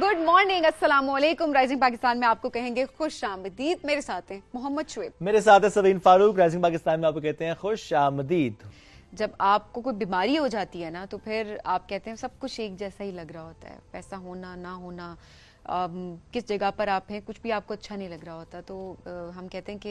Good morning, अस्सलाम वालेकुम। Rising Pakistan में आपको कहेंगे खुश आमदीद। मेरे साथ हैं मोहम्मद शुएब, मेरे साथ है सबीन फारूक। राइजिंग पाकिस्तान में आपको कहते हैं खुश आमदीद। जब आपको कोई बीमारी हो जाती है ना तो फिर आप कहते हैं सब कुछ एक जैसा ही लग रहा होता है, पैसा होना ना होना, किस जगह पर आप हैं, कुछ भी आपको अच्छा नहीं लग रहा होता। तो हम कहते हैं कि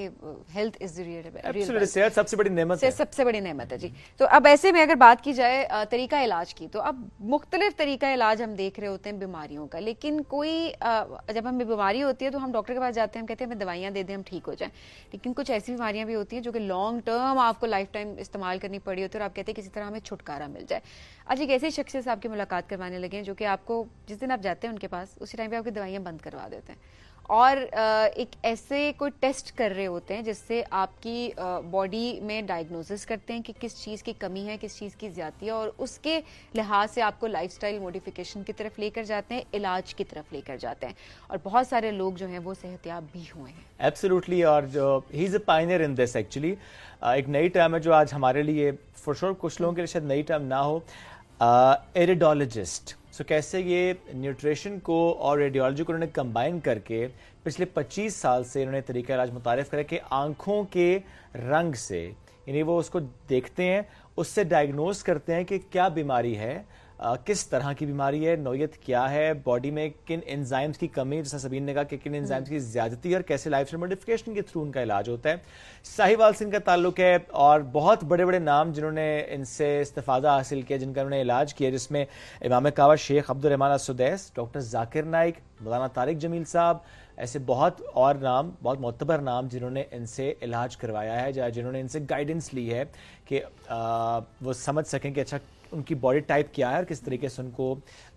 हेल्थ इज रियल, सेहत सबसे बड़ी नेमत है। सबसे बड़ी नेमत है जी। तो अब ऐसे में अगर बात की जाए तरीका इलाज की, तो अब मुख्तलिफ तरीका इलाज हम देख रहे होते हैं बीमारियों का, लेकिन कोई जब हमें बीमारी होती है तो हम डॉक्टर के पास जाते हैं, हम कहते हैं हमें दवाइयाँ दे दें हम ठीक हो जाएं। लेकिन कुछ ऐसी बीमारियां भी होती हैं जो कि लॉन्ग टर्म आपको लाइफ टाइम इस्तेमाल करनी पड़ी होती है और आप कहते हैं किसी तरह हमें छुटकारा मिल जाए। आज एक ऐसे शख्स से आपकी मुलाकात करवाने लगे हैं जो कि आपको जिस दिन आप जाते हैं उनके पास उसी टाइम पे आपकी दवाइयाँ बंद करवा देते हैं और एक ऐसे कोई टेस्ट कर रहे होते हैं जिससे आपकी बॉडी में डायग्नोसिस करते हैं कि किस चीज़ की कमी है, किस चीज़ की ज़्यादती है, और उसके लिहाज से आपको लाइफस्टाइल मॉडिफिकेशन की तरफ लेकर जाते हैं, इलाज की तरफ लेकर जाते हैं। और बहुत सारे लोग जो हैं वो सेहतियाब भी हुए हैं। एब्सोल्युटली। और जो he is a Pioneer in this actually. एक नई टर्म है जो आज हमारे लिए, फॉर श्योर कुछ लोगों के लिए शायद नई टर्म ना हो, इरिडोलॉजिस्ट। सो कैसे ये न्यूट्रिशन को और रेडियोलॉजी को उन्होंने कंबाइन करके पिछले 25 साल से इन्होंने तरीका इलाज मुतारिफ करा कि आंखों के रंग से, यानी वो उसको देखते हैं, उससे डायग्नोज करते हैं कि क्या बीमारी है, किस तरह की बीमारी है, नौयत क्या है, बॉडी में किन एंजाइम्स की कमी, जैसा सबीन ने कहा कि किन एंजाइम्स की ज्यादती है, और कैसे लाइफस्टाइल मॉडिफिकेशन के थ्रू उनका इलाज होता है। साहिवाल से इनका ताल्लुक है और बहुत बड़े बड़े नाम जिन्होंने इनसे इस्तिफादा हासिल किया, जिनका उन्होंने इलाज किया, जिसमें इमाम कावा शेख अब्दुल रहमान अस-सुदैस, डॉक्टर जाकिर नाइक, मौलाना तारिक जमील साहब, ऐसे बहुत और नाम, बहुत मोतबर नाम जिन्होंने इनसे इलाज करवाया है, जिन्होंने इनसे गाइडेंस ली है कि वो समझ सकें कि अच्छा उनकी बॉडी टाइप क्या है और किस तरीके से उनको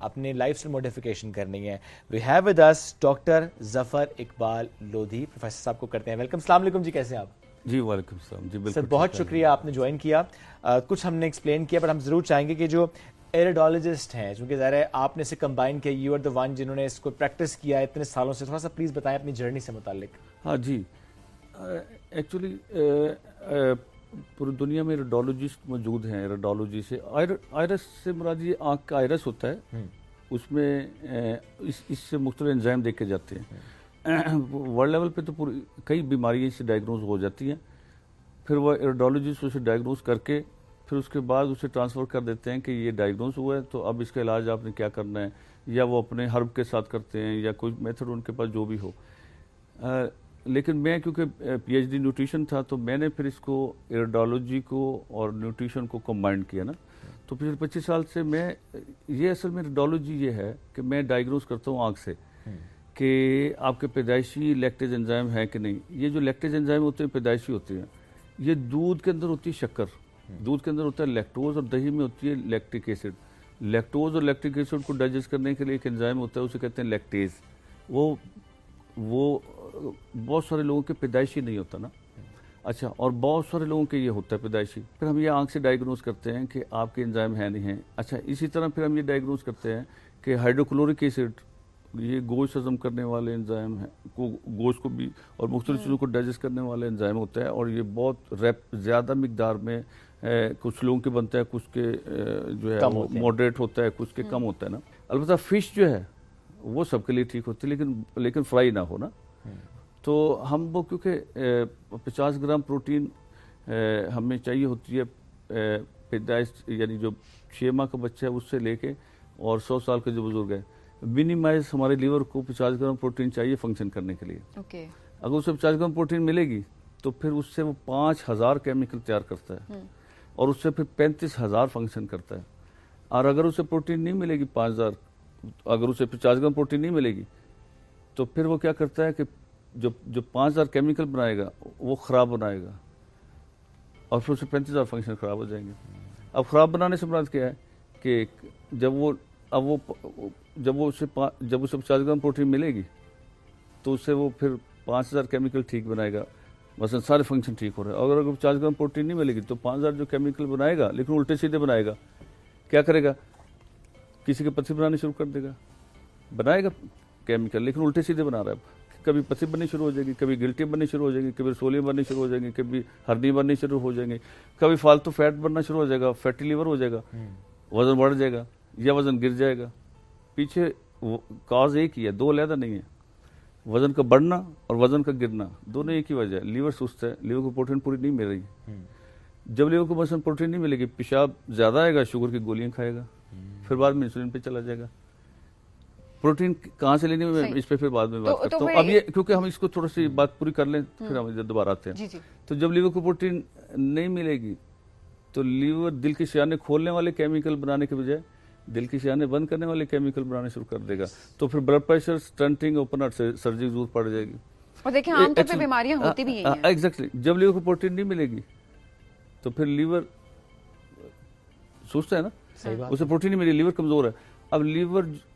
अपनी लाइफस्टाइल मॉडिफिकेशन करनी है। We have with us doctor Zafar Iqbal Lodhi. Professor साहब को करते हैं वेलकम। अस्सलाम वालेकुम जी, कैसे हैं आप? जी वालेकुम सलाम जी, बिल्कुल सर बहुत शुक्रिया आपने ज्वाइन किया। कुछ हमने एक्सप्लेन किया, पर हम जरूर चाहेंगे कि जो इरिडोलॉजिस्ट हैं, क्योंकि ज़ाहिर है आपने इसे कंबाइन किया, यू आर द वन जिन्होंने इसको प्रैक्टिस किया है इतने सालों से, थोड़ा सा प्लीज़ बताएं अपनी जर्नी से मुतालिक। हाँ जी, एक्चुअली पूरी दुनिया में रेडियोलॉजिस्ट मौजूद हैं। रेडियोलॉजी से आयरस से मुराद ये आँख का आयरस होता है, उसमें इससे मुख्तलिफ एंजाइम देखे जाते हैं। वर्ल्ड लेवल पे तो पूरी कई बीमारियाँ इससे डायग्नोज हो जाती हैं। फिर वह रेडियोलॉजिस्ट उसे डायग्नोज करके फिर उसके बाद उसे ट्रांसफ़र कर देते हैं कि ये डायग्नोज हुआ है, तो अब इसका इलाज आपने क्या करना है, या वो अपने हर्ब के साथ करते हैं या कोई मेथड उनके पास जो भी हो। लेकिन मैं क्योंकि पीएचडी न्यूट्रिशन था, तो मैंने फिर इसको रेडियोलॉजी को और न्यूट्रिशन को कंबाइन किया ना। तो पिछले 25 साल से मैं ये असल में रेडियोलॉजी ये है कि मैं डायग्नोज करता हूँ आँख से कि आपके पैदाइशी लैक्टेज एंजाइम है कि नहीं। ये जो लैक्टेज एंजाइम होते हैं पैदाइशी होते हैं। ये दूध के अंदर होती है शक्कर, दूध के अंदर होता है लैक्टोज, और दही में होती है लैक्टिक एसिड। लैक्टोज और लैक्टिक एसिड को डाइजेस्ट करने के लिए एक एंजाइम होता है, उसे कहते हैं लैक्टेज। वो बहुत सारे लोगों के पैदाइशी नहीं होता ना। अच्छा, और बहुत सारे लोगों के ये होता है पैदाइशी। फिर हम ये आंख से डायग्नोज करते हैं कि आपके एंजाइम है नहीं है। अच्छा, इसी तरह फिर हम ये डायग्नोज करते हैं कि हाइड्रोक्लोरिक एसिड, ये गोश्त हजम करने वाले एंजाइम है, गोश्त को भी और मुख्तलिफ चीज़ों को डाइजेस्ट करने वाले एंजाइम होता है, और ये बहुत ज़्यादा मिकदार में कुछ लोगों के बनता है, कुछ के जो है मॉडरेट होता है, कुछ के कम होता है ना। अलबत्ता फ़िश जो है वो सबके लिए ठीक होती है, लेकिन फ्राई ना हो ना। तो हम वो क्योंकि 50 ग्राम प्रोटीन हमें चाहिए होती है पैदाइश, यानी जो 6 माह का बच्चा है उससे लेके और 100 साल के जो बुजुर्ग है, मिनिमाइज हमारे लीवर को 50 ग्राम प्रोटीन चाहिए फंक्शन करने के लिए। अगर उसे 50 ग्राम प्रोटीन मिलेगी तो फिर उससे वो 5000 केमिकल तैयार करता है, और उससे फिर 35,000 फंक्शन करता है। और अगर उसे प्रोटीन नहीं मिलेगी 5000, अगर उसे 50 ग्राम प्रोटीन नहीं मिलेगी, तो फिर वो क्या करता है कि जो 5000 केमिकल बनाएगा वो ख़राब बनाएगा, और फिर उसे 35,000 फंक्शन ख़राब हो जाएंगे। अब ख़राब बनाने से मुराद क्या है कि जब उसे 50 ग्राम प्रोटीन मिलेगी तो उससे वो फिर 5000 केमिकल ठीक बनाएगा, बस सारे फंक्शन ठीक हो रहे हैं। अगर 50 ग्राम प्रोटीन नहीं मिलेगी तो 5000 जो केमिकल बनाएगा, लेकिन उल्टे सीधे बनाएगा। क्या करेगा? किसी के पत्थर बनाने शुरू कर देगा, बनाएगा केमिकल लेकिन उल्टे सीधे बना रहा है। कभी पत्थर बननी शुरू हो जाएगी, कभी गिल्टी बननी शुरू हो जाएगी, कभी रसोलियाँ बननी शुरू हो जाएंगी, कभी हड्डी बननी शुरू हो जाएंगी, कभी फालतू फैट बनना शुरू हो जाएगा, फैटी लीवर हो जाएगा, वजन बढ़ जाएगा या वजन गिर जाएगा। पीछे कॉज एक ही है, दो अलग नहीं है। वजन का बढ़ना और वजन का गिरना दोनों एक ही वजह है। लीवर सुस्त है, लीवर को प्रोटीन पूरी नहीं मिल रही। जब लीवर को मसलन प्रोटीन नहीं मिलेगी, पेशाब ज्यादा आएगा, शुगर की गोलियां खाएगा, फिर बाद में इंसुलिन पे चला जाएगा। प्रोटीन कहाँ से लेनी है इस पे फिर बाद में बात करता हूँ। अब ये क्योंकि हम इसको थोड़ा सी बात पूरी कर लें फिर हम दोबारा आते हैं। तो जब लीवर को प्रोटीन नहीं मिलेगी तो लीवर दिल के शियाने खोलने वाले केमिकल बनाने के बजाय दिल की शियाने बंद करने वाले केमिकल बनाने शुरू कर देगा। तो फिर blood pressure, stunting, open heart surgery की जरूरत पड़ जाएगी। और देखिए आमतौर पे बीमारियां होती भी यही हैं। एग्जैक्टली, जब लीवर को प्रोटीन नहीं मिलेगी तो फिर लीवर सुस्त है ना, उसे प्रोटीन नहीं मिली, लीवर कमजोर है। अब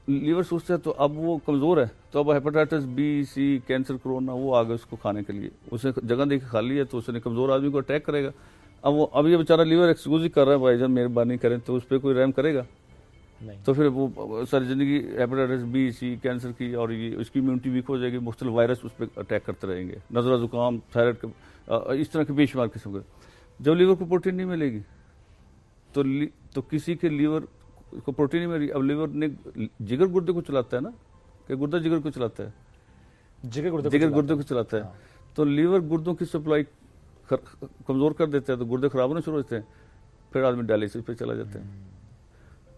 लीवर सुस्त है तो अब वो कमजोर है, तो अब हेपेटाइटिस बी, सी, कैंसर, कोरोना वो आ गए उसको खाने के लिए। उसने जगह देखी खाली है तो उसने कमजोर आदमी को अटैक करेगा। अब ये बेचारा लीवर एक्सक्यूज ही कर रहा है, भाईजान मेहरबानी करें, तो उस पर कोई रहम करेगा नहीं। तो फिर वो सारी जिंदगी हेपेटाइटिस बी, सी, कैंसर की, और ये उसकी इम्यूनिटी वीक हो जाएगी, मुख्तलिफ वायरस उस पर अटैक करते रहेंगे, नजला जुकाम, थायराइड, इस तरह के बेशुमार किस्म के। जब लीवर को प्रोटीन नहीं मिलेगी तो किसी के लीवर को प्रोटीन नहीं मिलेगी। अब लीवर ने जिगर गुर्दे को चलाता है ना, कि गुर्दा जिगर को चलाता है, जिगर गुर्दे को चलाता है। तो लीवर गुर्दों की सप्लाई कमजोर कर देता है तो गुर्दे खराब होने शुरू होते हैं, फिर आदमी डायलिसिस पे चला जाता है।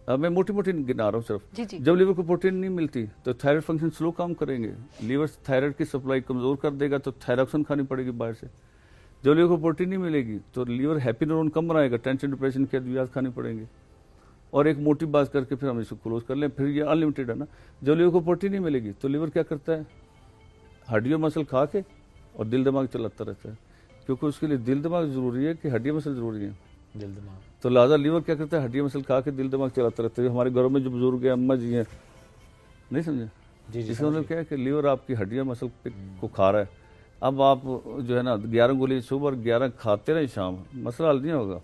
अब मैं मोटी मोटी गिना रहा हूँ सिर्फ। जब लीवर को प्रोटीन नहीं मिलती तो थायराइड फंक्शन स्लो काम करेंगे, लीवर थायराइड की सप्लाई कमजोर कर देगा, तो थायरॉक्सिन खानी पड़ेगी बाहर से। जब लीवर को प्रोटीन नहीं मिलेगी तो लीवर हैप्पी न्यूरॉन कम बनाएगा, टेंशन डिप्रेशन के अद्वियात खानी पड़ेंगे। और एक मोटी बात करके फिर हम इसको क्लोज कर लें, फिर ये अनलिमिटेड है ना। जब लीवर को प्रोटीन नहीं मिलेगी तो लीवर क्या करता है, हड्डियों मसल खा के और दिल दिमाग चलाता रहता है, क्योंकि उसके लिए दिल दिमाग जरूरी है कि हड्डियां मसल जरूरी है, दिल दिमाग। तो लिहाजा लीवर क्या करता है, हड्डियां मसल खा के दिल दिमाग चलाता रहता है। हमारे घरों में जो बुजुर्ग है, अम्मा जी हैं, नहीं समझे इसका मतलब क्या है कि लीवर आपकी हड्डियां मसल को खा रहा है। अब आप जो है ना 11 गोली सुबह और 11 खाते रहे शाम, मसला हल नहीं होगा।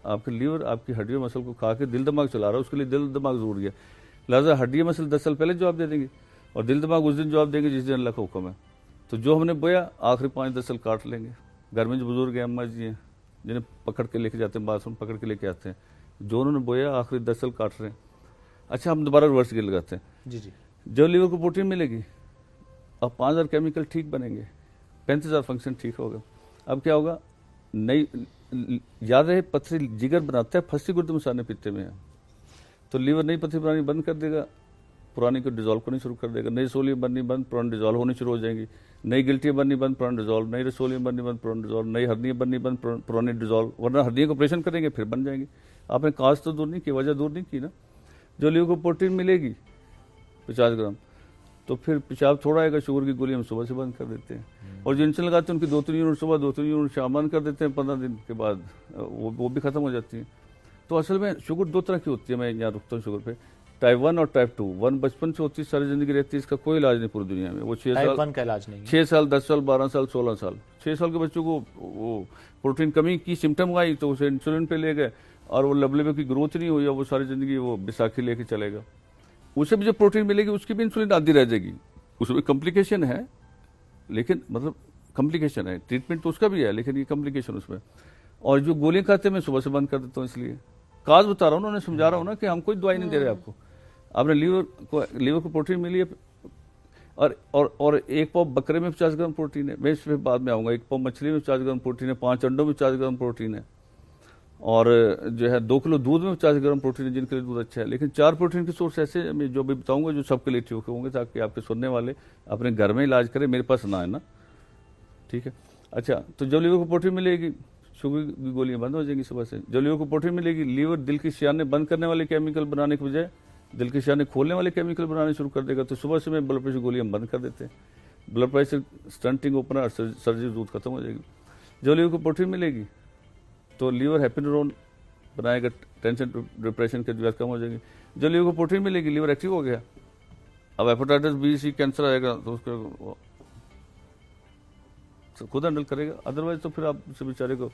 आपके लीवर आपकी हड्डियों मसल को खा के दिल दिमाग चला रहा है, उसके लिए दिल दिमाग जरूरी है। लिहाजा हड्डियां मसल 10 साल पहले जवाब दे देंगे और दिल दिमाग उस दिन जवाब देंगे जिस दिन अल्लाह का हुक्म है। तो जो हमने बोया आखिरी 5-10 साल काट लेंगे। घर में जो बुजुर्ग हैं, अम्मा जी हैं, जिन्हें पकड़ के लेके जाते हैं, बाथरूम पकड़ के लेके आते हैं, जो उन्होंने बोया आखिरी 10 साल काट रहे हैं। अच्छा, हम दोबारा रिवर्स गियर लगाते हैं। जी जब लीवर को प्रोटीन मिलेगी अब 5000 केमिकल ठीक बनेंगे, 35,000 फंक्शन ठीक होगा। अब क्या होगा, नई याद रहे पथरी जिगर बनाता है, फंसी गुर्दे मसाने पीते में है, तो लीवर नई पथरी बनानी बंद कर देगा, पुरानी को डिजोल्व करनी शुरू कर देगा। नई रसोलियाँ बननी बंद, पुरानी डिजोल्व होनी शुरू हो जाएंगी। नई गिल्टियाँ बननी बंद, पुरानी डिजोल्व, नई रसोलियाँ बननी बंद, पुरानी डिजोल्व, नई हड्डियाँ बननी बंद, पुरानी डिजोल्व। वरना हड्डियों का ऑपरेशन करेंगे फिर बन जाएंगी। आपने काज तो दूर नहीं की, वजह दूर नहीं की ना। जो लीवर को प्रोटीन मिलेगी 50 ग्राम, तो फिर पेशाब थोड़ा आएगा, शुगर की गोली हम सुबह से बंद कर देते हैं। और जो इंसुलिन लगाते हैं उनकी 2-3 यूनिट सुबह, 2-3 यूनिट शाम बंद कर देते हैं। 15 दिन के बाद वो भी खत्म हो जाती है। तो असल में शुगर 2 तरह की होती है, मैं यहाँ रुकता हूँ शुगर पे, टाइप 1 और टाइप 2। 1 बचपन से होती है, सारी जिंदगी रहती है, इसका कोई इलाज नहीं पूरी दुनिया में। वो 6 साल का इलाज नहीं, 6 साल, 10 साल, 12 साल, 16 साल। 6 साल के बच्चों को वो प्रोटीन कमी की सिम्टम आई तो उसे इंसुलिन पे ले गए और वो लबलेबे की ग्रोथ नहीं हुई, वो सारी जिंदगी वो बैसाखी लेके चलेगा। उसे भी जो प्रोटीन मिलेगी उसकी भी इंसुलिन आती रह जाएगी। उसमें कॉम्प्लिकेशन है, लेकिन मतलब कॉम्प्लिकेशन है, ट्रीटमेंट तो उसका भी है, लेकिन ये कॉम्प्लिकेशन उसमें। और जो गोलियां खाते हैं मैं सुबह से बंद कर देता हूँ, इसलिए काज बता रहा हूँ, उन्होंने समझा रहा हूँ ना कि हम कोई दवाई नहीं दे रहे आपको। आपने लीवर को प्रोटीन मिली है, और 1 पाव बकरे में 50 ग्राम प्रोटीन है, मैं इस पर बाद में आऊँगा। 1 पाव मछली में 50 ग्राम प्रोटीन है, 5 अंडों में 50 ग्राम प्रोटीन है, और जो है 2 किलो दूध में 50 ग्राम प्रोटीन है, जिनके लिए दूध अच्छा है। लेकिन 4 प्रोटीन के सोर्स ऐसे मैं जो भी बताऊंगा जो सबके लिए ठीक होंगे, ताकि आपके सुनने वाले अपने घर में इलाज करें, मेरे पास ना है ना, ठीक है। अच्छा, तो जब लीवर को प्रोटीन मिलेगी शुगर की गोलियां बंद हो जाएंगी सुबह से। जब लीवर को प्रोटीन मिलेगी, लीवर दिल की शियाने बंद करने वाले केमिकल बनाने के बजाय दिल की शियाने खोलने वाले केमिकल बनाने शुरू कर देगा। तो सुबह से मैं ब्लड प्रेशर गोलियां बंद कर देते हैं, blood pressure, stunting, open heart surgery, दूध खत्म हो जाएगी। जब लीवर को प्रोटीन मिलेगी तो लीवर हैप्पी न्यूरॉन बनाएगा, टेंशन डिप्रेशन के अद्वियात कम हो जाएंगे। जब लीवर को प्रोटीन मिलेगी, लीवर एक्टिव हो गया, अब हेपेटाइटिस बी, सी, कैंसर आएगा तो उसको खुद हैंडल करेगा। अदरवाइज तो फिर आप उसे बेचारे को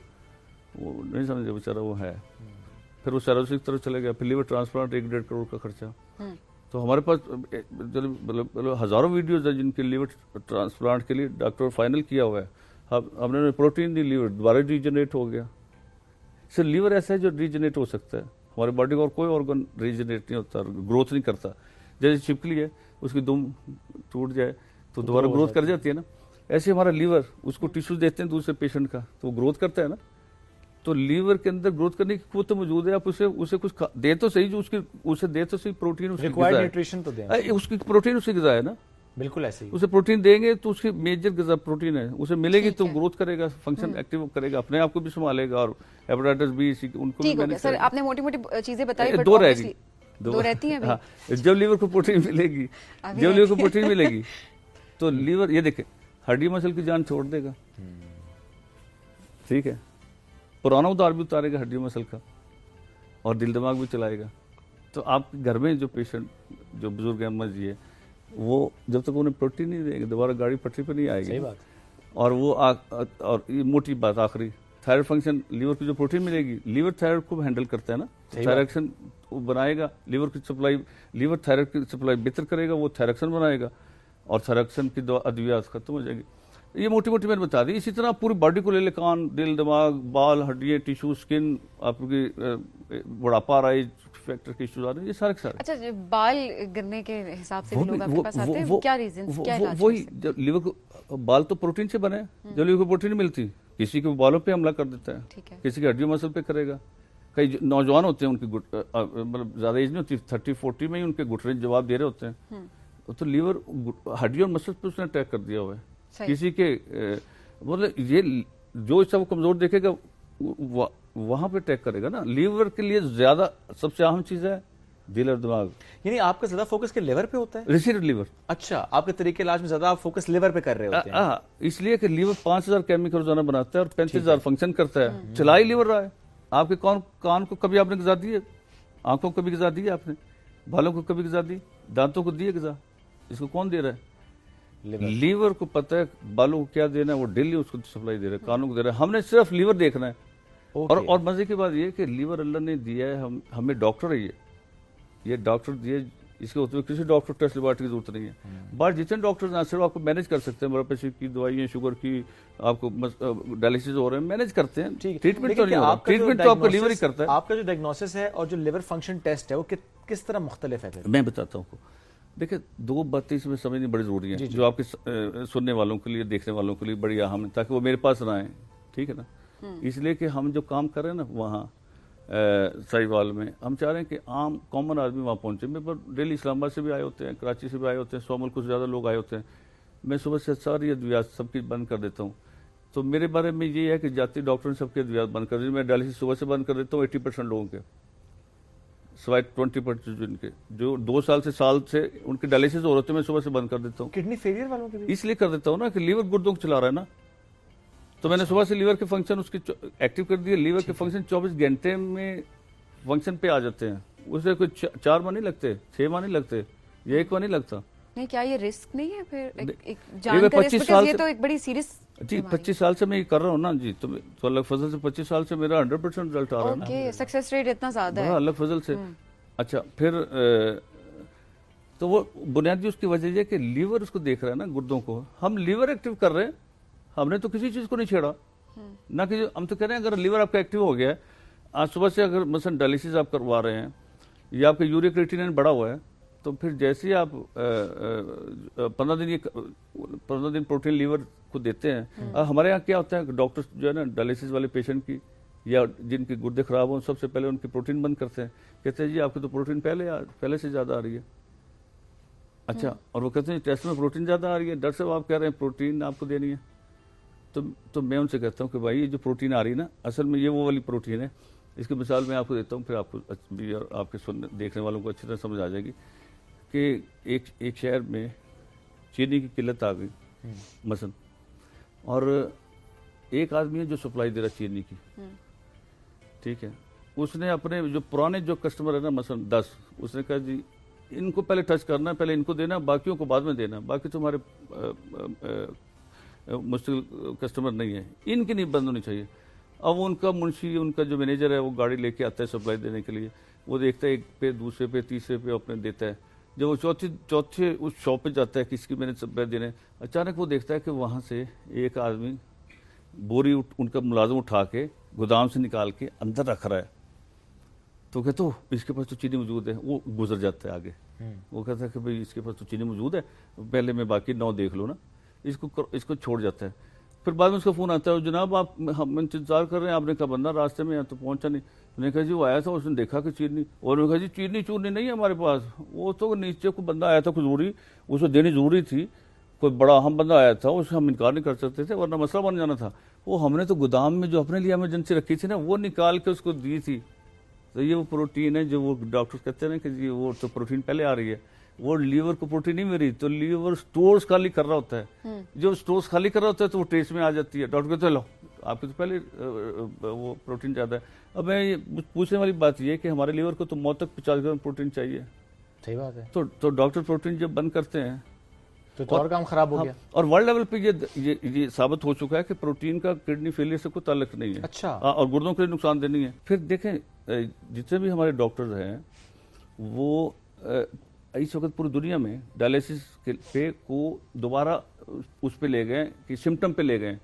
वो नहीं समझे, बेचारा वो है, फिर वो सारोसिस की तरफ चले गया, फिर लीवर ट्रांसप्लांट 1-1.5 करोड़ का खर्चा। तो हमारे पास मतलब हजारों वीडियोज है जिनके लीवर ट्रांसप्लांट के लिए डॉक्टर फाइनल किया हुआ है। हमने प्रोटीन दी, लीवर दोबारा रीजनरेट हो गया। सिर्फ लीवर ऐसा है जो रीजनरेट हो सकता है, हमारे बॉडी का और कोई ऑर्गन रीजनरेट नहीं होता, ग्रोथ नहीं करता। जैसे छिपकली है, उसकी दुम टूट जाए तो दोबारा ग्रोथ कर जाती है ना, ऐसे हमारा लीवर, उसको टिश्यूज देते हैं दूसरे पेशेंट का तो वो ग्रोथ करता है ना। तो लीवर के अंदर ग्रोथ करने की कुछ तो मौजूद है, आप उसे कुछ दे तो सही, जो उसकी उसे दे तो सही, प्रोटीन उसकी रिक्वायर्ड ग़िज़ा है। न्यूट्रिशन तो दें, उसकी प्रोटीन उसकी ग़िज़ा है ना, बिल्कुल ऐसे ही। उसे प्रोटीन देंगे तो उसकी मेजर ग़िज़ा प्रोटीन है, उसे मिलेगी ठीक तो है। ग्रोथ करेगा, फंक्शन एक्टिव करेगा, अपने आप को भी संभालेगा और हेपेटाइटिस बी उनको भी ठीक हो गया मैनेज सर, करेगा। आपने मोटी मोटी चीजें बताई, but दो रहेगी, obviously- दो रहती हैं अभी? हाँ, जब लीवर को प्रोटीन मिलेगी, अभी जब लीवर को रहती प्रोटीन मिलेगी तो लीवर, ये देखे, हड्डी मसल की जान छोड़ देगा, ठीक है, पुराना उतार भी उतारेगा हड्डी मसल का, और दिल दिमाग भी चलाएगा। तो आप घर में जो पेशेंट, जो बुजुर्ग अम्मा जी है, वो जब तक उन्हें प्रोटीन नहीं देंगे दोबारा गाड़ी पटरी पर नहीं आएगी। सही बात। और वो और ये मोटी बात आखिरी, थायराइड फंक्शन, लीवर की जो प्रोटीन मिलेगी, लीवर थायराइड को हैंडल करता है ना, थायरक्सन बनाएगा, लीवर की सप्लाई, लीवर थायराइड की सप्लाई बेहतर करेगा, वो थायरक्सन बनाएगा और थायरक्सन की दवा अद्वियात खत्म हो जाएगी। ये मोटी मोटी मैंने बता दी। इसी तरह पूरी बॉडी को ले ले, कान, दिल, दिमाग, बाल, हड्डियाँ, टिश्यू, स्किन, आपकी बुढ़ापा आ रहा है, फैक्टर के इश्यूज आ रहे हैं, ये सारे के सारे। अच्छा, जो बाल गिरने के हिसाब से भी लोग आपके पास आते हैं, क्या रीजन, क्या इलाज? वही, जब लीवर को, बाल तो प्रोटीन से बने, जब लीवर को प्रोटीन मिलती, किसी के बालों पे हमला कर देता है, ठीक है। किसी के हड्डी मसल पे करेगा। कई नौजवान होते हैं, उनकी मतलब ज्यादा एज नहीं होती, 30-40 में ही उनके घुटने जवाब दे रहे होते हैं, तो लीवर हड्डी और मसल पे उसने अटैक कर दिया हुआ है। सही। किसी के मतलब ये जो इसका वो कमजोर देखेगा वहां पे अटैक करेगा ना। लीवर के लिए ज्यादा सबसे अहम चीज है दिल और दिमाग, यानी आपका ज्यादा फोकस के लिवर पे होता है? Receded liver. अच्छा, आपके तरीके इलाज में ज्यादा आप फोकस लिवर पे कर रहे होते हैं। इसलिए कि लीवर 5000 केमिकल रोजाना बनाता है और 35,000 फंक्शन करता है, चला ही लीवर रहा है। आपके कान को कभी आपने ग़िज़ा दी है? आंखों को कभी ग़िज़ा दी है आपने? बालों को कभी ग़िज़ा दी? दांतों को दी है ग़िज़ा? इसको कौन दे रहा है? लीवर को पता है बालों को क्या देना है, वो डेली उसको सप्लाई दे रहा है, कानों को दे रहा है। हमने सिर्फ लीवर देखना है। और मजे की बात ये कि लीवर अल्लाह ने दिया है, हमें डॉक्टर है, ये डॉक्टर दिए, इसके होते हुए किसी डॉक्टर टेस्ट लेबॉरेटरी की जरूरत नहीं है। बट जितने डॉक्टर ना सिर्फ आपको मैनेज कर सकते हैं, ब्लड प्रेशर की दवाइयाँ, शुगर की, आपको डायलिसिस हो रहे हैं, मैनेज करते हैं। ट्रीटमेंट तो नहीं हो रहा, ट्रीटमेंट तो आपका लीवर ही करता है। आपका जो डायग्नोसिस है और जो लिवर फंक्शन टेस्ट है वो किस तरह मुख्तलिफ है? मैं बताता हूँ आपको। देखिए, दो बातें इसमें समझनी बड़ी जरूरी है, जो आपके सुनने वालों के लिए, देखने वालों के लिए बड़ी अहम है, ताकि वो मेरे पास ना आए, ठीक है ना। इसलिए कि हम जो काम कर रहे हैं ना वहाँ साहिवाल में, हम चाह रहे हैं कि आम कॉमन आदमी वहाँ पहुँचे। मेरे पर डेली इस्लामाबाद से भी आए होते हैं, कराची से भी आए होते हैं, 100 मुल्कों से ज़्यादा लोग आए होते हैं। मैं सुबह से सारी अद्वियात सबकी बंद कर देता हूँ। तो मेरे बारे में ये है कि जाती डॉक्टर ने सबकी अद्वियात बंद कर दी। मैं डायलिसिस सुबह से बंद कर देता हूँ 80% लोगों के, सिवाय 20% जिनके जो 2 साल से उनके डायलिसिस हो रहे थे, मैं सुबह से बंद कर देता हूँ। किडनी फेलियर वालों के भी? इसलिए कर देता हूँ ना कि लीवर गुर्दों को चला रहा है ना, तो मैंने सुबह से लीवर के फंक्शन उसकी एक्टिव कर दिए। लीवर के फंक्शन 24 घंटे में फंक्शन पे आ जाते हैं, उसे कोई 4 माह नहीं लगते, 6 माह नहीं लगते, ये 1 माह नहीं लगता। नहीं, क्या ये रिस्क नहीं है फिर एक मैं जान का 25 रिस्क? साल ये से- तो एक बड़ी सीरियस जी 25 साल से मैं ये कर रहा हूँ ना जी, तो अल्लाह के फजल से 25 साल से मेरा 100% रिजल्ट आ रहा है ना, ओके, सक्सेस रेट इतना ज्यादा बड़ा है। अल्लाह के फजल से। अच्छा, फिर तो वो बुनियादी उसकी वजह ये कि लीवर उसको देख रहा है ना, गुर्दों को। हम लीवर एक्टिव कर रहे हैं, हमने तो किसी चीज को नहीं छेड़ा ना, कि हम तो कह रहे हैं अगर लीवर आपका एक्टिव हो गया है, आज सुबह से अगर मसलन डायलिसिस आप करवा रहे हैं या आपका यूरिक क्रिएटिनिन बढ़ा हुआ है, तो फिर जैसे ही आप 15 दिन प्रोटीन लीवर को देते हैं। हमारे यहाँ क्या होता है, डॉक्टर जो है ना डायलिसिस वाले पेशेंट की या जिनके गुर्दे खराब हों, सबसे पहले उनकी प्रोटीन बंद करते हैं। कहते हैं जी आपकी तो प्रोटीन पहले से ज़्यादा आ रही है। अच्छा, और वो कहते हैं टेस्ट में प्रोटीन ज़्यादा आ रही है, डॉक्टर साहब आप कह रहे हैं प्रोटीन आपको देनी है। तो मैं उनसे कहता हूँ कि भाई ये जो प्रोटीन आ रही है ना, असल में ये वो वाली प्रोटीन है। इसकी मिसाल मैं आपको देता हूँ, फिर आपको भी और आपके सुनने देखने वालों को अच्छी तरह समझ आ जाएगी कि एक शहर में चीनी की किल्लत आ गई मसलन, और एक आदमी है जो सप्लाई दे रहा चीनी की, ठीक है। उसने अपने जो पुराने जो कस्टमर है ना मसलन 10, उसने कहा जी इनको पहले टच करना है, पहले इनको देना, बाकियों को बाद में देना, बाकी तुम्हारे मुश्किल कस्टमर नहीं है, इनकी नहीं बंद होनी चाहिए। अब उनका मुंशी, उनका जो मैनेजर है, वो गाड़ी लेके आता है सप्लाई देने के लिए, वो देखता है एक पे, दूसरे पे, तीसरे पे अपने देता है। जब वो चौथे उस शॉप पे जाता है किसकी मैंने सप्लाई देने, अचानक वो देखता है कि वहाँ से एक आदमी बोरी उनका मुलाजिम उठा के गोदाम से निकाल के अंदर रख रहा है। तो कहते हो इसके पास तो चीनी मौजूद है, वो गुजर जाता है आगे। वो कहता है कि भाई इसके पास तो चीनी मौजूद है, पहले मैं बाकी 9 देख लो ना, इसको छोड़ जाता है। फिर बाद में उसका फ़ोन आता है, जनाब आप हम इंतजार कर रहे हैं, आपने कहा बंदा रास्ते में है तो पहुंचा नहीं। मैंने कहा जी वो आया था, उसने देखा कि चीनी, और मैंने कहा जी चीनी चूरनी नहीं है हमारे पास, वो तो नीचे को बंदा आया था कोई ज़रूरी, उसको देनी ज़रूरी थी, कोई बड़ा अहम बंदा आया था, उससे हम इनकार नहीं कर सकते थे वरना मसला बन जाना था। वो हमने तो गोदाम में जो अपने लिए इमरजेंसी रखी थी ना, वो निकाल के उसको दी थी। तो ये वो प्रोटीन है जो वो डॉक्टर कहते हैं ना कि जी वो तो प्रोटीन पहले आ रही है, वो लीवर को प्रोटीन नहीं मिल रही, तो लीवर स्टोर्स खाली कर रहा होता है। जब स्टोर्स खाली कर रहा होता है तो वो टेस्ट में आ जाती है। डॉक्टर कहते हैं लो आपके तो पहले वो प्रोटीन ज़्यादा है। अब मैं ये पूछने वाली बात ये है कि हमारे लीवर को तो मौत तक 50 ग्राम प्रोटीन चाहिए। सही बात है। तो डॉक्टर प्रोटीन जब बंद करते हैं तो और काम खराब हो गया। और वर्ल्ड लेवल पे ये साबित हो चुका है कि प्रोटीन का किडनी फेलियर से कोई ताल्लुक नहीं है। अच्छा। और गुर्दों के लिए नुकसान देनी है। फिर देखें जितने भी हमारे डॉक्टर्स हैं वो इस वक्त पूरी दुनिया में डायलिसिस पे को दोबारा उस पे ले गए कि सिम्टम पे ले गए।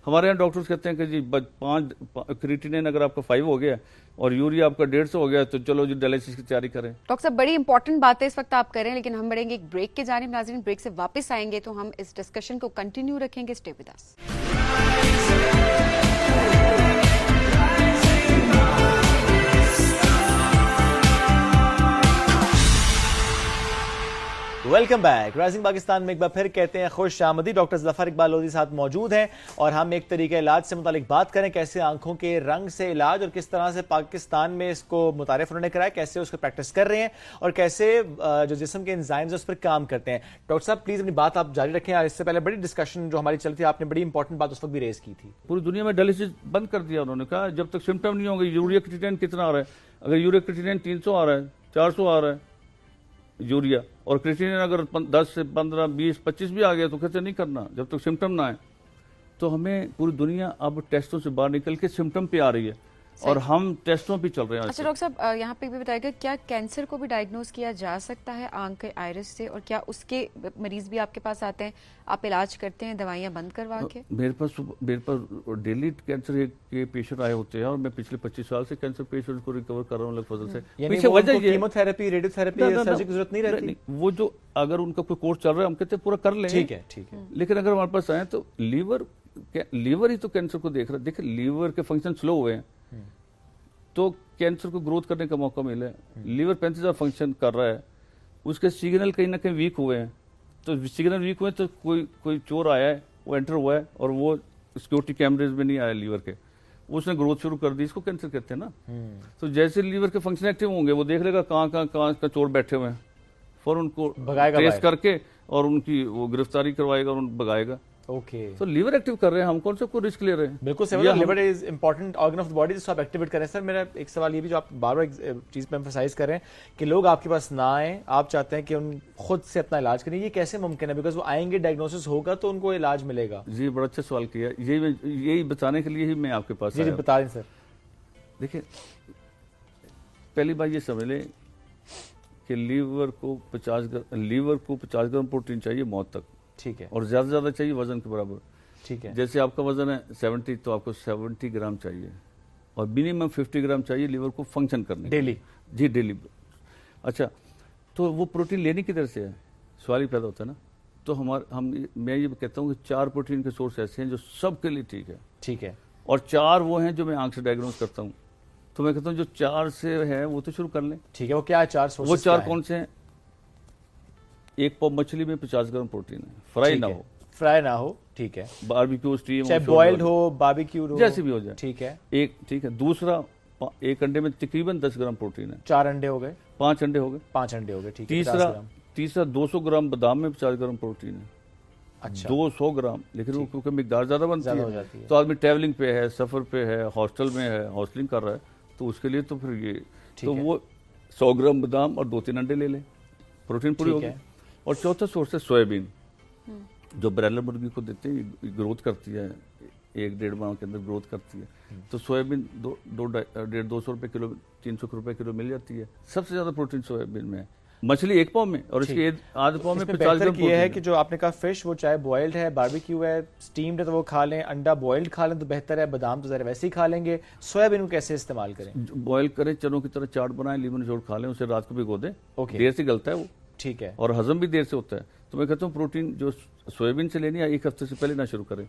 हमारे यहाँ डॉक्टर्स कहते हैं कि जी 5 क्रिएटिनिन अगर आपका 5 हो गया और यूरिया आपका 150 हो गया तो चलो जी डायलिसिस की तैयारी करें। डॉक्टर साहब बड़ी इंपॉर्टेंट बात है इस वक्त आप कर रहे हैं, लेकिन हम बढ़ेंगे एक ब्रेक के जानिब। नाज़रीन ब्रेक से वापस आएंगे तो हम इस डिस्कशन को कंटिन्यू रखेंगे। Stay with us. Welcome back. Rising Pakistan में एक बार फिर कहते हैं खुश आमदी। डॉक्टर जफर इकबाल लोधी साथ मौजूद हैं और हम एक तरीके इलाज से मुतालिक बात करें, कैसे आंखों के रंग से इलाज और किस तरह से पाकिस्तान में इसको मुतारिफ उन्होंने कराया, कैसे उसको प्रैक्टिस कर रहे हैं और कैसे जो जिस्म के एंजाइम्स उस पर काम करते हैं। डॉक्टर साहब प्लीज अपनी बात आप जारी रखें। इससे पहले बड़ी डिस्कशन जो हमारी चलती थी, आपने बड़ी इंपॉर्टेंट बात उस वक्त भी रेज की थी। पूरी दुनिया में डायलिसिस बंद कर दिया उन्होंने, कहा जब तक सिम्टम नहीं होंगे। यूरिया क्रिएटिनिन कितना आ रहा है? अगर यूरिया क्रिएटिनिन 300 आ रहा है, 400 आ रहा है यूरिया, और क्रिएटिनिन अगर 10 से 15, 20, 25 भी आ गया तो कहते नहीं करना जब तक सिम्टम ना आए। तो हमें पूरी दुनिया अब टेस्टों से बाहर निकल के सिम्टम पे आ रही है और हम टेस्टों पे चल रहे हैं। अच्छा डॉक्टर साहब यहाँ पे भी बताइएगा, क्या कैंसर को भी डायग्नोज किया जा सकता है आंख के आइरिस से, और क्या उसके मरीज भी आपके पास आते हैं, आप इलाज करते हैं दवाइयाँ बंद करवा के? मेरे पास डेली कैंसर के पेशेंट आए होते हैं और मैं पिछले 25 साल से कैंसर पेशेंट को रिकवर कर रहा हूँ फजल से। पीछे वजह ये कीमोथेरेपी, रेडियोथेरेपी, सर्जरी की जरूरत नहीं रहती। वो जो अगर उनका कोई कोर्स चल रहा है हम कहते हैं पूरा कर लें, ठीक है ठीक है। लेकिन अगर हमारे पास आए तो लीवर ही तो कैंसर को देख रहा है। देखिए लीवर के फंक्शन स्लो हुए हैं तो कैंसर को ग्रोथ करने का मौका मिला है। लीवर 35 फंक्शन कर रहा है, उसके सिग्नल कहीं ना कहीं वीक हुए हैं, तो सिग्नल वीक हुए तो कोई चोर आया है, वो एंटर हुआ है और वो सिक्योरिटी कैमरेज में नहीं आया लीवर के, उसने ग्रोथ शुरू कर दी, इसको कैंसर कहते हैं ना। तो जैसे लीवर के फंक्शन एक्टिव होंगे वो देख लेगा कहाँ का चोर बैठे हुए हैं, फौरन उनको ट्रेस करके और उनकी वो गिरफ्तारी करवाएगा और उनको भगाएगा। ओके। तो लीवर एक्टिव कर रहे हैं, हम कौन सा कोई रिस्क ले रहे हैं? बिल्कुल सही। Liver is important organ of the body जिसको आप एक्टिवेट करें। सर मेरा एक सवाल ये भी जो आप बार बार चीज पे एम्फसाइज कर रहे हैं कि लोग आपके पास ना आए, आप चाहते हैं कि उन खुद से अपना इलाज करें, ये कैसे मुमकिन है? बिकॉज वो आएंगे, डायग्नोसिस होगा तो उनको इलाज मिलेगा। जी बड़ा अच्छा सवाल किया। यही बताने के लिए ही मैं आपके पास जी बता दें सर। देखिए पहली बात ये समझ लें कि लीवर को 50 ग्राम प्रोटीन चाहिए मौत तक, ठीक है, और ज्यादा से ज्यादा चाहिए वजन के बराबर, ठीक है। जैसे आपका वजन है 70 तो आपको 70 ग्राम चाहिए और मिनिमम 50 ग्राम चाहिए लीवर को फंक्शन करने डेली। जी डेली। अच्छा तो वो प्रोटीन लेने की तरह से है, सवाल ही पैदा होता है ना। तो मैं ये कहता हूँ कि 4 प्रोटीन के सोर्स ऐसे हैं जो सबके लिए ठीक है, ठीक है, और 4 वो हैं जो मैं आंख से डायग्नोज करता हूँ। तो मैं कहता हूँ जो 4 से है वो तो शुरू कर लें, ठीक है। वो क्या है 4 सोर्स? वो 4 कौन से हैं? एक पाव मछली में 50 ग्राम प्रोटीन है, फ्राई ना हो, ठीक है। बारबेक्यू स्टीम, चाहे बॉइल्ड हो, बारबेक्यू हो, जैसे भी हो जाए, ठीक है। ठीक है। दूसरा एक अंडे में तकरीबन 10 ग्राम प्रोटीन है। 4 अंडे हो गए, 5 अंडे हो गए, ठीक है। तीसरा 200 ग्राम बादाम में 50 ग्राम प्रोटीन है। अच्छा 200 ग्राम, लेकिन वो क्योंकि मिकदार ज्यादा बनती है तो आदमी ट्रैवलिंग पे है, सफर पे है, हॉस्टल में है, हॉस्टलिंग कर रहा है, तो उसके लिए तो फिर ये तो वो 100 ग्राम बादाम और 2-3 अंडे ले ले, प्रोटीन पूरी होगी। और चौथा सोर्स है सोयाबीन, जो ब्रॉयलर मुर्गी को देते हैं, ग्रोथ करती है, 1-1.5 माह के अंदर ग्रोथ करती है। तो सोयाबीन 200 रुपए किलो, 300 रुपए किलो मिल जाती है। सबसे ज्यादा प्रोटीन सोयाबीन में है। मछली 1 पाव में और इसके आधे पाव में 50 ग्राम प्रोटीन है। कि जो आपने कहा फिश वो चाहे बॉइल्ड है, बारबेक्यू है, स्टीम्ड है तो वो खा लें, अंडा बॉइल्ड खा लें तो बेहतर है, बादाम तो जरा वैसे ही खा लेंगे। सोयाबीन को कैसे इस्तेमाल करें? बॉइल करें, चनों की तरह चाट बनाएं, लीमन निचोड़ खा लें, उसे रात को भिगो दें, देर से गलता है वो, ठीक है। और हजम भी देर से होता है। तो मैं कहता हूँ प्रोटीन जो सोयाबीन से लेनी है 1 हफ्ते से पहले ना शुरू करें,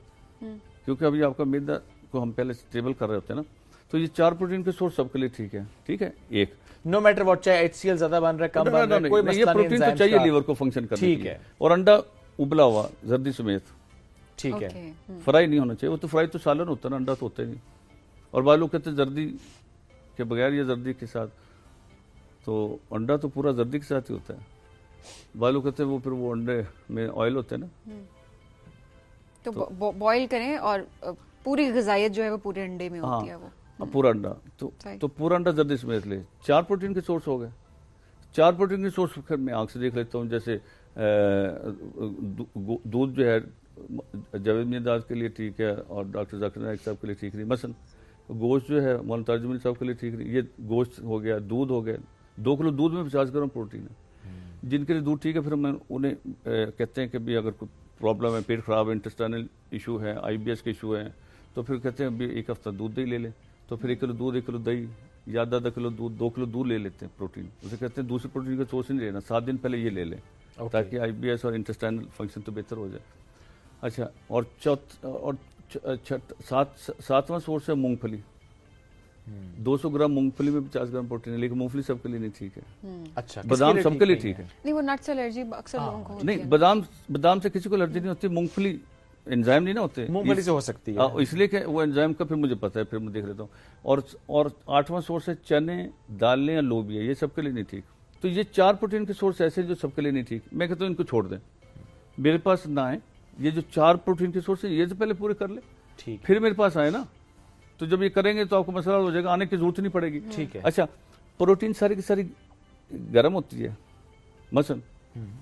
क्योंकि अभी आपका मैदा को हम पहले स्टेबल कर रहे होते हैं ना। तो ये 4 प्रोटीन के सोर्स सबके लिए ठीक है, ठीक है। एक नो मैटर व्हाट, चाहे HCl ज्यादा बन रहा है, कम बन रहा है, कोई ये मसला नहीं, प्रोटीन तो enzymes चाहिए का। लीवर को फंक्शन करने के ठीक लिए। है। और अंडा उबला हुआ जर्दी समेत, ठीक है। ओके, फ्राई नहीं होना चाहिए। वो तो फ्राई तो सालन होता है ना, अंडा तो होता ही नहीं। और बाद लोग कहते हैं जर्दी के बगैर या जर्दी के साथ, तो अंडा तो पूरा जर्दी के साथ ही होता है। बाद लोग कहते हैं वो फिर वो अंडे में ऑयल होते हैं ना। तो बॉईल करें और पूरी ग़िज़ाइयत जो है वो पूरे अंडे में होती है वो। पूरा अंडा सही। तो पूरा अंडा जर्दी समेत ले। 4 प्रोटीन के सोर्स हो गए। 4 प्रोटीन के सोर्स फिर मैं आंख से देख लेता हूँ। जैसे दूध जो है जावेद मियादाद के लिए ठीक है और डॉक्टर जाकिर नाइक साहब के लिए ठीक नहीं। मसलन गोश्त जो है मौलाना ताजुल साहब के लिए ठीक नहीं। ये गोश्त हो गया, दूध हो गया। 2 किलो दूध में 50 ग्राम प्रोटीन है। जिनके लिए दूध ठीक है, फिर मैं उन्हें कहते हैं कि भी अगर कोई प्रॉब्लम है, पेट खराब है, इंटेस्टाइनल इशू है, IBS के इशू है, तो फिर कहते हैं अभी 1 हफ्ता दूध दही ले लें। तो फिर 1 किलो दूध, 1 किलो दही या आधा किलो दूध, 2 किलो दूध ले लेते हैं प्रोटीन। उसे कहते हैं दूसरे प्रोटीन का सोर्स नहीं लेना, 7 दिन पहले ये ले लें ताकि IBS और इंटेस्टाइनल फंक्शन तो बेहतर हो जाए। अच्छा, और 7वां सोर्स है मूंगफली। 200 ग्राम मूंगफली में 50 ग्राम प्रोटीन है, लेकिन मूंगफली सबके लिए नहीं ठीक है। अच्छा, बादाम सबके लिए ठीक है। नहीं, वो नट्स एलर्जी अक्सर लोगों को होती नहीं, है। बादाम से किसी को एलर्जी नहीं होती। मूंगफली एंजाइम नहीं ना होते, मूंगफली से हो सकती है। इसलिए कि वो एंजाइम का फिर मुझे पता है, फिर मैं देख लेता हूँ। और 8वां सोर्स है चने, दालें या लोबिया, ये सबके लिए नहीं ठीक। तो ये 4 प्रोटीन के सोर्स ऐसे जो सबके लिए नहीं ठीक। मैं कहता हूँ इनको छोड़ दें, मेरे पास ना आए। ये जो 4 प्रोटीन के सोर्स है ये तो पहले पूरे कर ले, ठीक। फिर मेरे पास आए ना। तो जब ये करेंगे तो आपको मसला हो जाएगा, आने की जरूरत नहीं पड़ेगी। ठीक है। अच्छा, प्रोटीन सारी की सारी गर्म होती है। मसलन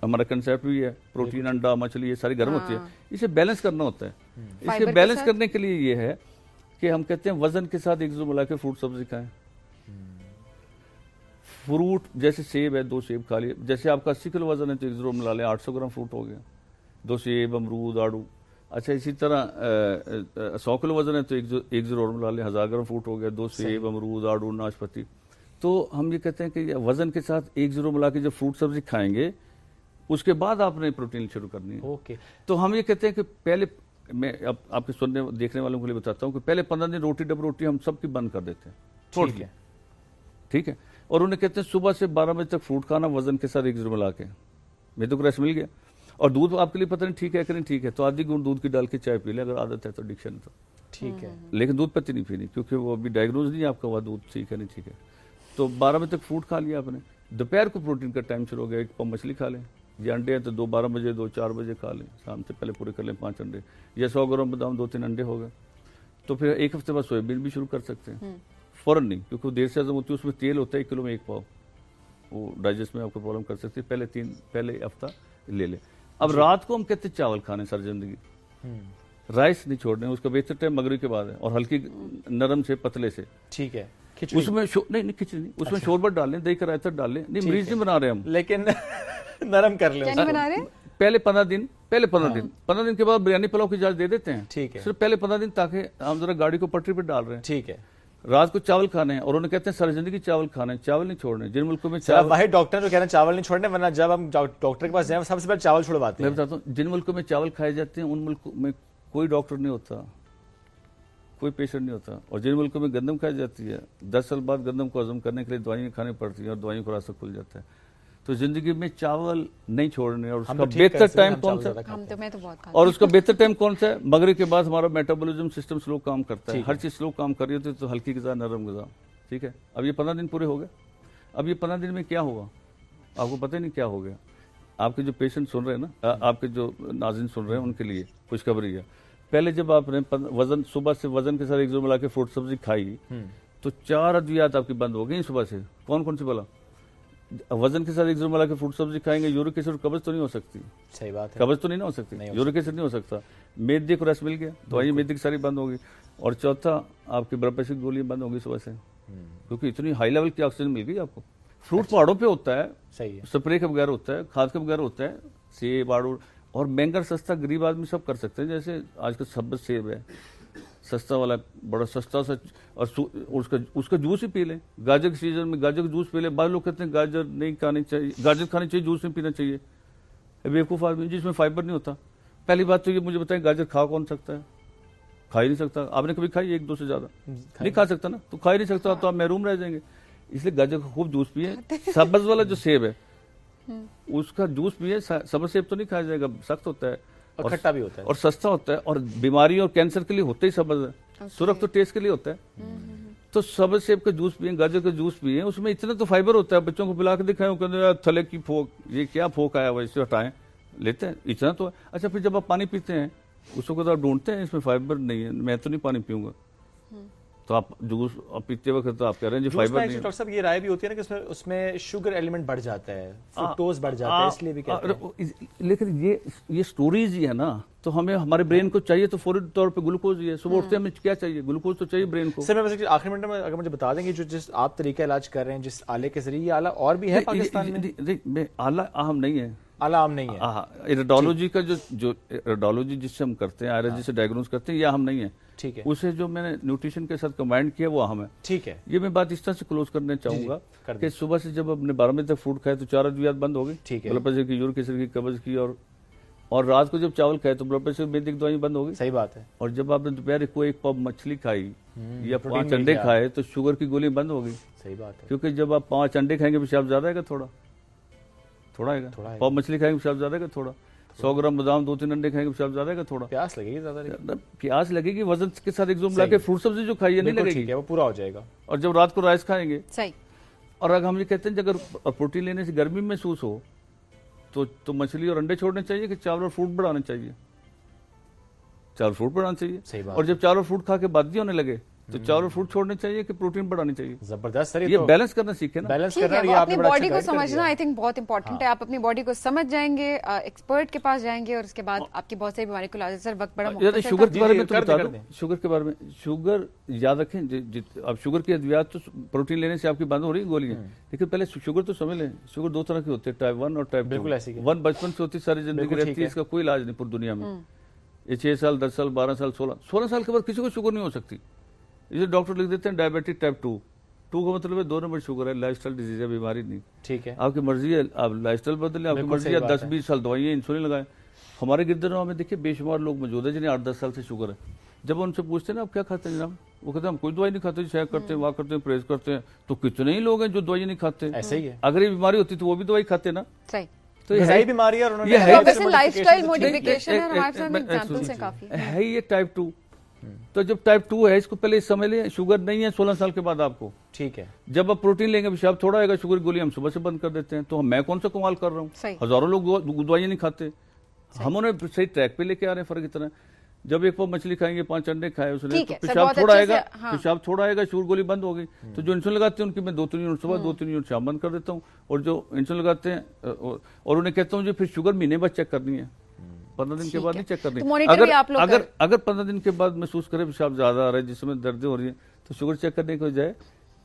हमारा कंसेप्ट भी है, प्रोटीन अंडा मछली ये सारी गर्म होती है। इसे बैलेंस करना होता है। इसे फाइबर के बैलेंस साथ? करने के लिए ये है कि हम कहते हैं वजन के साथ 1 मिला के फ्रूट सब्जी खाएं। फ्रूट जैसे सेब है, 2 सेब खा लिए। जैसे आपका 80 किलो वजन है तो 1 मिला लें, 800 ग्राम फ्रूट हो गया। 2 सेब, अमरूद, आड़ू। अच्छा, इसी तरह 100 किलो वजन है तो 1 मिला लें, 1000 ग्राम फ्रूट हो गया। 2 सेब, अमरूद, आड़ू, नाशपाती। तो हम ये कहते हैं कि वजन के साथ 1 मिला के जब फ्रूट सब्जी खाएंगे उसके बाद आपने प्रोटीन शुरू करनी है। ओके। तो हम ये कहते हैं कि पहले, मैं अब आपके सुनने देखने वालों के लिए बताता हूँ कि पहले 15 दिन रोटी डब रोटी हम सबकी बंद कर देते हैं, छोड़ ठीक के, है। ठीक है। और उन्हें कहते हैं सुबह से 12 बजे तक फ्रूट खाना वजन के साथ 1 मिला के। मैं तो क्रैश मिल गया। और दूध आपके लिए पता नहीं ठीक है कि नहीं ठीक है, तो आधी गुण दूध की डाल के चाय पी ले अगर आदत है तो, एडिक्शन है तो। ठीक है। लेकिन दूध पत्ती नहीं पीनी, क्योंकि वो अभी डायग्नोज नहीं आपका हुआ दूध ठीक है नहीं ठीक है। तो 12 बजे तक फ्रूट खा लिया आपने। दोपहर को प्रोटीन का टाइम शुरू हो गया, 1 पाव मछली खा लें। ये अंडे हैं तो 2 12 बजे 2 4 बजे खा लें, शाम से पहले पूरे कर लें 5 अंडे। या 100 ग्राम बादाम 2 3 अंडे हो गए। तो फिर 1 हफ्ते बाद सोयाबीन भी शुरू कर सकते हैं, फौरन नहीं, क्योंकि वो देर से हजम होती है। उसमें तेल होता है 1 किलो में 1 पाव, वो डाइजेस्ट में आपको प्रॉब्लम कर सकती है। पहले हफ्ता ले ले। अब रात को हम कहते हैं चावल खाने सारी जिंदगी, राइस नहीं छोड़ने। उसका बेहतर टाइम मगरिब के बाद है, और हल्की नरम से पतले से। ठीक है। खिचड़ी उसमें नहीं खिचड़ी नहीं, उसमें शोरबा डाल लें, दही का रायता डाल लें। नहीं, मरीज नहीं बना रहे हम, लेकिन नरम कर ले क्या नहीं बना रहे? पहले 15 दिन 15 दिन के बाद बिरयानी पुलाव की इजाजत दे देते हैं। ठीक है। सिर्फ पहले 15 दिन, ताकि हम जरा गाड़ी को पटरी पर डाल रहे हैं। ठीक है। रात को चावल खाने हैं, और उन्हें कहते हैं सारी जिंदगी चावल खाने हैं, चावल नहीं छोड़ने। जिन मुल्कों में चावल, भाई डॉक्टर जो कह रहे हैं चावल नहीं छोड़ने, वरना जब हम डॉक्टर के पास जाए सबसे पहले चावल छुड़वाते मैं हैं। बताता हूँ, जिन मुल्कों में चावल खाए जाते हैं उन मुल्कों में कोई डॉक्टर नहीं होता, कोई पेशेंट नहीं होता। और जिन मुल्कों में गंदम खाई जाती है, 10 साल बाद गंदम को हजम करने के लिए दवाइयाँ खानी पड़ती हैं, और दवाइयों का रास्ता खुल जाता है। तो जिंदगी में चावल नहीं छोड़ने। और उसका बेहतर टाइम कौन सा? मैं तो बहुत और उसका बेहतर टाइम कौन सा है? मगरिब के बाद हमारा मेटाबॉलिज्म सिस्टम स्लो काम करता है, हर चीज स्लो काम कर रही होती है। तो हल्की ग़िज़ा, नरम ग़िज़ा, ठीक है। अब ये 15 दिन पूरे हो गए। अब ये 15 दिन में क्या हुआ आपको पता ही नहीं क्या हो गया। आपके जो पेशेंट सुन रहे हैं ना, आपके जो नाज़रीन सुन रहे हैं, उनके लिए खुशखबरी है। पहले जब आपने वजन सुबह से वजन के साथ 1 मिला के फ्रूट सब्जी खाई, तो 4 अद्वियात आपकी बंद हो गई सुबह से। कौन सी बोला? वजन के साथ 1 मिला के फ्रूट सब्जी खाएंगे, यूरिक एसिड कब्ज तो नहीं हो सकती। सही बात है। कब्ज तो नहीं ना हो सकती, यूरिक एसिड नहीं हो सकता। मैदे को रस मिल गया, दवाई मैदे की सारी बंद होगी। और चौथा, आपकी ब्लड प्रेशर की गोलियां बंद होगी सुबह से, क्योंकि इतनी हाई लेवल की ऑक्सीजन मिल गई आपको। फ्रूट पहाड़ों पे होता है, सही है, स्प्रे के बगैर होता है, खाद के बगैर होता है। सेब, आड़ू, और महंगा सस्ता गरीब आदमी सब कर सकते हैं। जैसे आजकल सब सेब है, सस्ता वाला, बड़ा सस्ता सा, और उसका जूस ही पी लें। गाजर के सीजन में गाजर का जूस पी लें। बाद लोग कहते हैं गाजर नहीं खानी चाहिए, गाजर खानी चाहिए, जूस नहीं पीना चाहिए। बेवकूफ़ आदमी जिसमें फाइबर नहीं होता। पहली बात तो ये मुझे बताएं, गाजर खा कौन सकता है? खा ही नहीं सकता। आपने कभी खाई एक दो से ज़्यादा? नहीं खा सकता ना, तो खा ही नहीं सकता, तो आप महरूम रह जाएंगे। इसलिए गाजर का खूब जूस पिए। सब्ज वाला जो सेब है उसका जूस पिए। सब्ज सेब तो नहीं खाया जाएगा, सख्त होता है और खट्टा भी होता है और सस्ता होता है, और बीमारी और कैंसर के लिए होता ही सब्ज है। सुरख तो टेस्ट के लिए होता है। तो सब्ज सेब का जूस पिए, गाजर का जूस पिए, उसमें इतना तो फाइबर होता है। बच्चों को पिला के दिखाएं, वो कहते हैं यार थले की फोक, ये क्या फोक आया हुआ, इसे हटाएं, लेते हैं, इतना तो है। अच्छा, फिर जब आप पानी पीते हैं उसको तो आप ढूंढते हैं इसमें फाइबर नहीं है, मैं तो नहीं पानी पीऊंगा। तो आप जूस पीते वक्त तो आप कह रहे हैं जी फाइबर नहीं है। डॉक्टर साहब ये राय भी होती है ना कि उसमें शुगर एलिमेंट बढ़ जाता है, फ्रुक्टोज बढ़ जाता है, इसलिए भी कहते हैं। लेकिन ये स्टोरीज ही है ना, तो हमें हमारे ब्रेन को चाहिए तो फौरी तौर पे ग्लूकोज ही है। सुबह उठते हमें क्या चाहिए? ग्लूकोज तो चाहिए ब्रेन को। सर मैं वैसे आखिरी मिनट में अगर मुझे बता देंगे जो जिस आप तरीका इलाज कर रहे हैं, जिस आले के जरिए, ये आला और भी है पाकिस्तान में? आला अहम नहीं है, आला आम नहीं है। रेडियोलॉजी का जो रेडियोलॉजी जिससे हम करते हैं, आयरन जिससे डायग्नोज करते हैं, ये अहम नहीं है। ठीक है। उसे जो मैंने न्यूट्रिशन के साथ कंबाइंड किया वो अहम है। ठीक है। ये मैं बात इस तरह से क्लोज करना चाहूंगा कि सुबह से जब अपने 12 बजे तक फूड खाए तो 4 अद्वियात बंद हो गई। ठीक है। ब्लड प्रेशर की, यूरिक एसिड की, कब्ज की, और रात को जब चावल खाए तो ब्लड प्रेशर में दवाई बंद हो गई। सही बात है। और जब आपने दोपहर को एक पब मछली खाई या 5 अंडे खाए तो शुगर की गोली बंद हो गई। सही बात है। क्योंकि जब आप 5 अंडे खाएंगे पेशाब ज्यादा आएगा, थोड़ा आएगा। पब मछली खाएंगे पेशाब ज्यादा आएगा, थोड़ा। 100 ग्राम बादाम 2-3 अंडे खाएंगे पेशाब ज्यादा आएगा, थोड़ा। प्यास लगेगी ज्यादा, प्यास लगेगी, वजन के साथ एकदम मिला के फ्रूट सब्जी जो खाइए नहीं लगेगी, ठीक है, वो पूरा हो जाएगा। और जब रात को राइस खाएंगे, सही। और अगर हम ये कहते हैं अगर प्रोटीन लेने से गर्मी महसूस हो तो मछली और अंडे छोड़ने चाहिए कि चावल और फ्रूट बढ़ाने चाहिए? चावल फ्रूट बढ़ाना चाहिए। सही बात। और जब चावल फ्रूट खा के बादी होने लगे तो चावल फ्रूट छोड़ने चाहिए कि प्रोटीन बढ़ानी चाहिए? जबरदस्त सर, ये बैलेंस करना सीखे ना। बैलेंस ठीक करना, है, ये वो आपने अपनी बड़ा बॉडी अच्छा को गाइड कर समझना दिया। आई थिंक बहुत इंपॉर्टेंट है। आप अपनी बॉडी को समझ जाएंगे, एक्सपर्ट के पास जाएंगे, और उसके बाद आपकी बहुत सारी बीमारी को इलाज। सर वक्त बड़ा यार मुख्तसर शुगर था। के बारे में तो कर बता दें, दूं। शुगर के बारे में, शुगर याद रखें, अब शुगर की अद्वियात तो प्रोटीन लेने से आपकी बंद हो रही है गोलियां, लेकिन पहले शुगर तो समझ लें। शुगर 2 तरह की होती है, टाइप 1 और टाइप 2। बिल्कुल ऐसी है। 1 बचपन से होती, सारी जिंदगी रहती है, इसका कोई इलाज नहीं पूरी दुनिया में। ये 6 साल, 10 साल, 12 साल, 16 साल के बाद किसी को शुगर नहीं हो सकती। इसे डॉक्टर लिख देते हैं डायबिटिक टाइप 2 का मतलब है 2 नंबर शुगर है, लाइफस्टाइल डिजीज है, बीमारी नहीं। ठीक है। आपकी मर्जी है, आप लाइफस्टाइल बदलें, आपकी मर्जी है 10-20 साल दवाइयाँ इंसुलिन लगाएं। हमारे गिरदरगांव में देखिए बेशुमार लोग मौजूद है जिन्हें 8-10 साल से शुगर है। जब उनसे पूछते हैं ना आप क्या खाते हैं जनाब, वो कहते हैं हम कोई दवाई नहीं खाते, चेक करते हैं, वाह करते हैं, प्रेस करते हैं। तो कितने ही लोग हैं जो दवाई नहीं खाते। ऐसे ही है। अगर ये बीमारी होती तो वो भी दवाई खाते ना। सही। तो ये सही बीमारी है, और उन्होंने लाइफस्टाइल मॉडिफिकेशन है, हमारे साथ एग्जांपल्स हैं काफी। है ये टाइप 2। तो जब टाइप 2 है, इसको पहले समझ लें, शुगर नहीं है 16 साल के बाद आपको। ठीक है। जब आप प्रोटीन लेंगे पेशाब थोड़ा आएगा, शुगर की गोली हम सुबह से बंद कर देते हैं। तो मैं कौन सा कमाल कर रहा हूँ? हजारों लोग दवाइयाँ नहीं खाते, हम उन्हें सही ट्रैक पे लेके आ रहे हैं। फर्क इतना है, जब एक पाव मछली खाएंगे, 5 अंडे खाए उसने, तो पेशाब थोड़ा आएगा, पेशाब थोड़ा आएगा, शुगर गोली बंद हो गई। तो जो इंसुलिन लगाते हैं उनकी मैं 2-3 यूनिट सुबह, 2-3 यूनिट शाम बंद कर देता हूँ। और जो इंसुलिन लगाते हैं और उन्हें कहता हूँ जो फिर शुगर महीने बाद चेक करनी है, 15 दिन के बाद नहीं चेक करनी। अगर 15 दिन के बाद महसूस करे पेशाब ज्यादा आ रहा है, जिसमें दर्द हो रही है, तो शुगर चेक करने को जाए,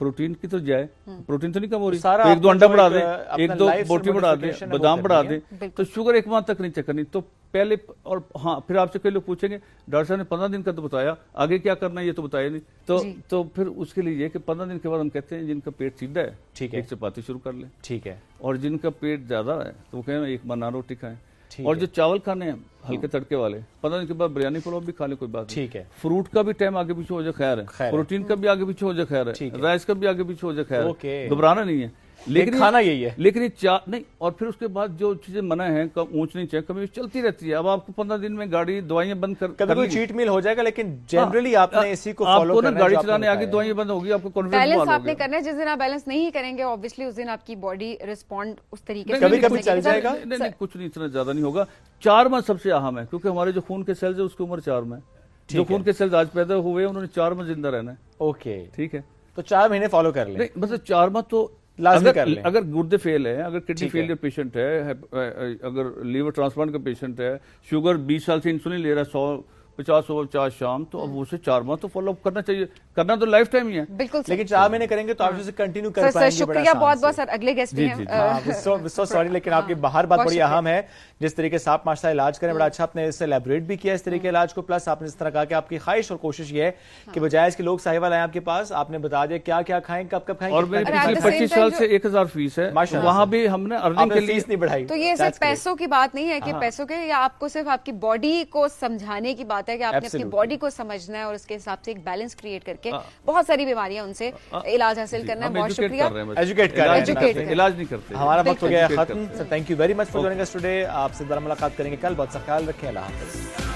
प्रोटीन की तो जाए, प्रोटीन तो नहीं कम हो रही, तो 1-2 अंडा बढ़ा दे, 1-2 बोटी बढ़ा दे, बादाम बढ़ा दे, तो शुगर 1 माह तक नहीं चेक करनी। तो पहले, और हाँ, फिर आपसे कई लोग पूछेंगे डॉक्टर साहब ने 15 दिन का तो बताया, आगे क्या करना है ये तो बताया नहीं। तो फिर उसके लिए ये कि 15 दिन के बाद हम कहते हैं जिनका पेट सीधा है, ठीक है, एक चपाती शुरू कर लें। ठीक है। और जिनका पेट ज्यादा है तो वो कहें 1 नान रोटी खाएं। और जो चावल खाने हैं हल्के तड़के वाले, 15 दिन के बाद बिरयानी पुलाव भी खा ले, कोई बात नहीं। ठीक है। फ्रूट का भी टाइम आगे पीछे हो जाए खैर है, प्रोटीन का भी आगे पीछे हो जाए खैर है, राइस का भी आगे पीछे हो जाए खैर है, घबराना नहीं है। लेकिन खाना यही है, लेकिन ये नहीं। और फिर उसके बाद जो चीजें मना है, ऊंच नीचे कभी चलती रहती है। अब आपको 15 दिन में गाड़ी दवाइयां बंद कर कोई चीट मील हो जाएगा, लेकिन जनरली आपने इसी को फॉलो करना है। गाड़ी चलाने आगे दवाइयां बंद होगी, आपको कॉन्फिडेंस बैलेंस आपने करना है। जिस दिन आप बैलेंस नहीं करेंगे, ऑब्वियसली उस दिन आपकी बॉडी रिस्पॉन्ड उस तरीके से कभी-कभी चल जाएगा। नहीं, कुछ नहीं, इतना ज्यादा नहीं होगा। 4 माह सबसे अहम है, क्योंकि हमारे जो खून के सेल्स है उसकी उम्र 4 माह। जो खून के सेल्स आज पैदा हुए उन्होंने 4 माह जिंदा रहना है। ओके, ठीक है। तो 4 महीने फॉलो कर लें। मतलब 4 माह तो अगर गुर्दे फेल है, अगर किडनी फेलियर पेशेंट है, अगर लीवर ट्रांसप्लांट का पेशेंट है, शुगर 20 साल से इंसुलिन ले रहा है, 50 सुबह 50 शाम, तो अब उसे 4 माह तो फॉलो अप करना चाहिए, करना तो लाइफ टाइम ही है। बिल्कुल सही। लेकिन 4 महीने करेंगे तो आप उसे कंटिन्यू कर सर पाएंगे। शुक्रिया बहुत बहुत सर। अगले गेस्ट भी जी, हैं जी, जी। अ, सो सॉरी, लेकिन आपकी बाहर बात बहुत बड़ी शुक्रिया। अहम है, जिस तरीके से आप माशाल्लाह इलाज करें, बड़ा अच्छा आपने इससे एलैबोरेट भी किया इस तरीके के इलाज को। प्लस आपने इस तरह कहा कि आपकी ख्वाहिश और कोशिश ये है कि बजाय इसके लोग साहिवाल आए आपके पास, आपने बता दिया क्या क्या खाएं, कब कब खाएं, और कितना मेरी कितना at पिछले the खाएं। same 25 साल time से 1000 फीस है, माशाल्लाह वहां से। भी हमने अर्निंग आपने के लिए फीस नहीं बढ़ाई। तो ये That's सिर्फ great। पैसों की बात नहीं है कि हाँ। पैसों के, या आपको सिर्फ आपकी बॉडी को समझाने की बात है कि आपने अपनी Absolutely। बॉडी को समझना है और उसके हिसाब से एक बैलेंस क्रिएट करके बहुत सारी बीमारियां उनसे इलाज हासिल करना है। हम बहुत एजुकेट शुक्रिया। कर रहे हैं, Educate कर रहे हैं। इलाज नहीं करते, इलाज नहीं करते। हमारा वक्त हो गया है Educate खत्म। करते हैं। Sir thank you very much for joining us today. आपसे दोबारा मुलाकात करेंगे कल। बहुत सा ख्याल रखें। अल्लाह हाफिज।